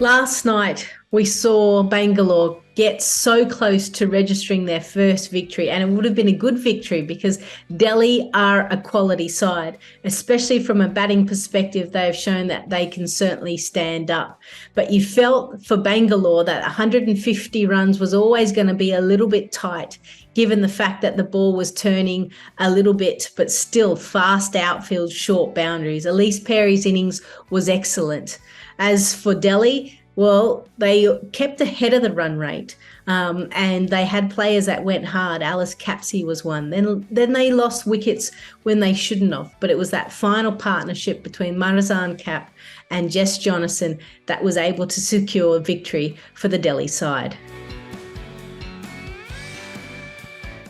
Last night, we saw Bangalore get so close to registering their first victory, and it would have been a good victory because Delhi are a quality side, especially from a batting perspective. They have shown that they can certainly stand up. But you felt for Bangalore that 150 runs was always going to be a little bit tight, given the fact that the ball was turning a little bit, but still fast outfield, short boundaries. Elise Perry's innings was excellent. As for Delhi, well, they kept ahead of the run rate, and they had players that went hard. Alice Capsey was one. Then they lost wickets when they shouldn't have, but it was that final partnership between Marizanne Kapp and Jess Jonathan that was able to secure victory for the Delhi side.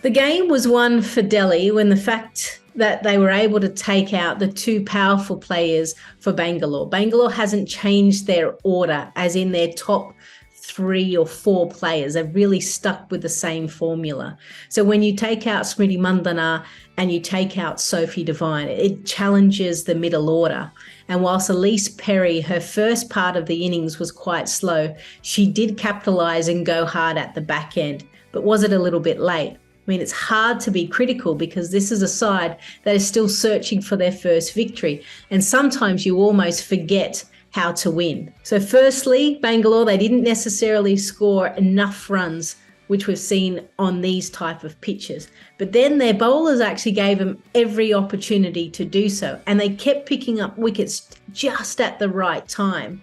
The game was won for Delhi when the fact that they were able to take out the two powerful players for Bangalore. Bangalore hasn't changed their order, as in their top 3 or 4 players. They've really stuck with the same formula. So when you take out Smriti Mandhana and you take out Sophie Devine, it challenges the middle order. And whilst Elise Perry, her first part of the innings was quite slow, she did capitalise and go hard at the back end. But was it a little bit late? I mean, it's hard to be critical because this is a side that is still searching for their first victory. And sometimes you almost forget how to win. So firstly, Bangalore, they didn't necessarily score enough runs, which we've seen on these type of pitches. But then their bowlers actually gave them every opportunity to do so. And they kept picking up wickets just at the right time.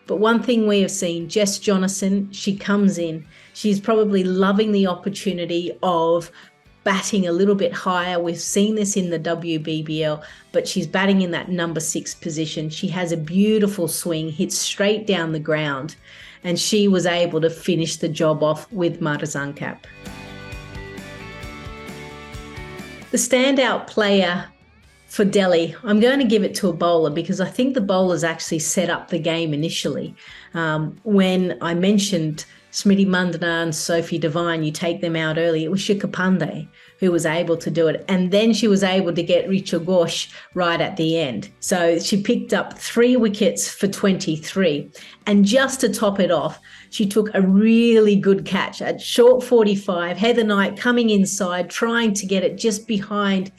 But one thing we have seen, Jess Jonathan, she comes in. She's probably loving the opportunity of batting a little bit higher. We've seen this in the WBBL, but she's batting in that number 6 position. She has a beautiful swing, hits straight down the ground, and she was able to finish the job off with Marizanne Kapp. The standout player for Delhi, I'm going to give it to a bowler because I think the bowlers actually set up the game initially. When I mentioned Smriti Mandhana and Sophie Devine, you take them out early, it was Shikha Pandey who was able to do it. And then she was able to get Richa Ghosh right at the end. So she picked up 3 wickets for 23. And just to top it off, she took a really good catch at short 45. Heather Knight coming inside, trying to get it just behind,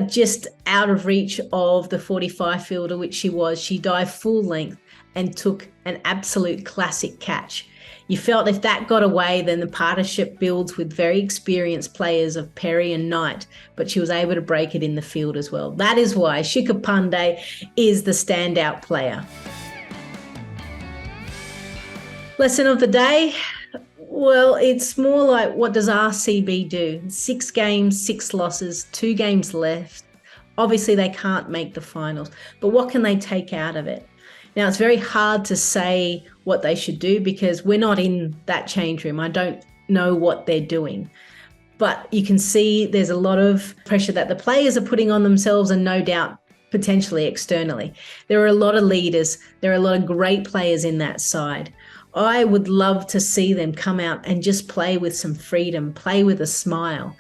just out of reach of the 45 fielder, which she was. She dived full length and took an absolute classic catch. You felt if that got away, then the partnership builds with very experienced players of Perry and Knight, but she was able to break it in the field as well. That is why Shikha Pandey is the standout player. Lesson of the day. Well, it's more like, what does RCB do? 6 games, 6 losses, 2 games left. Obviously, they can't make the finals, but what can they take out of it? Now, it's very hard to say what they should do because we're not in that change room. I don't know what they're doing. But you can see there's a lot of pressure that the players are putting on themselves and no doubt potentially externally. There are a lot of leaders. There are a lot of great players in that side. I would love to see them come out and just play with some freedom, play with a smile.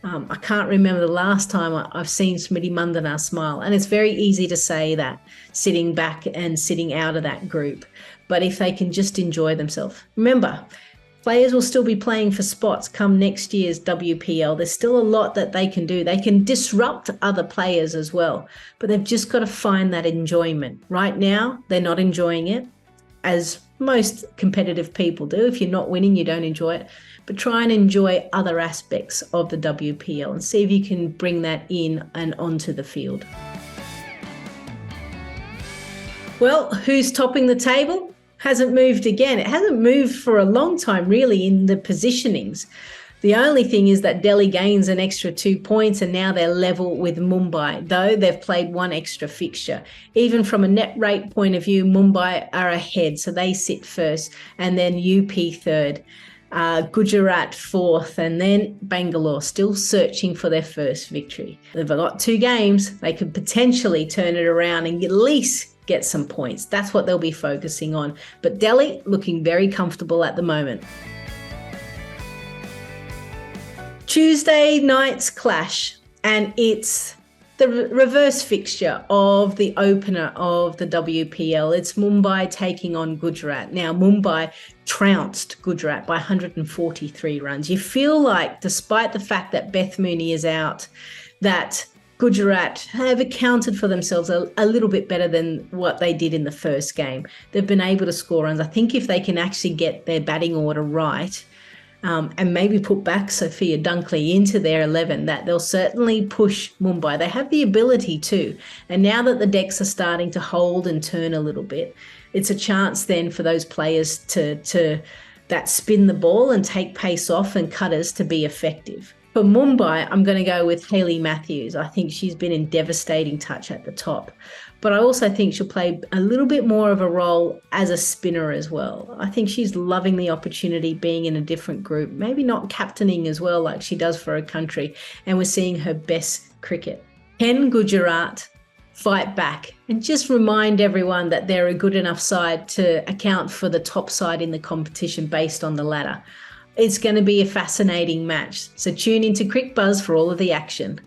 I can't remember the last time I've seen Smriti Mandhana smile. And it's very easy to say that, sitting back and sitting out of that group. But if they can just enjoy themselves. Remember, players will still be playing for spots come next year's WPL. There's still a lot that they can do. They can disrupt other players as well. But they've just got to find that enjoyment. Right now, they're not enjoying it, as most competitive people do. If you're not winning, you don't enjoy it. But try and enjoy other aspects of the WPL and see if you can bring that in and onto the field. Well, who's topping the table? Hasn't moved again. It hasn't moved for a long time, really, in the positionings. The only thing is that Delhi gains an extra 2 points and now they're level with Mumbai, though they've played 1 extra fixture. Even from a net rate point of view, Mumbai are ahead, so they sit first, and then UP third. Gujarat 4th, and then Bangalore still searching for their first victory. They've got 2 games. They could potentially turn it around and at least get some points. That's what they'll be focusing on. But Delhi looking very comfortable at the moment. Tuesday night's clash, and it's the reverse fixture of the opener of the WPL. It's Mumbai taking on Gujarat. Now, Mumbai trounced Gujarat by 143 runs. You feel like, despite the fact that Beth Mooney is out, that Gujarat have accounted for themselves a little bit better than what they did in the first game. They've been able to score runs. I think if they can actually get their batting order right, and maybe put back Sophia Dunkley into their 11, that they'll certainly push Mumbai. They have the ability to. And now that the decks are starting to hold and turn a little bit, it's a chance then for those players to that spin the ball and take pace off and cutters to be effective. For Mumbai, I'm going to go with Hayley Matthews. I think she's been in devastating touch at the top. But I also think she'll play a little bit more of a role as a spinner as well. I think she's loving the opportunity being in a different group, maybe not captaining as well like she does for her country, and we're seeing her best cricket. Can Gujarat fight back and just remind everyone that they're a good enough side to account for the top side in the competition based on the ladder? It's going to be a fascinating match. So tune into Cricbuzz for all of the action.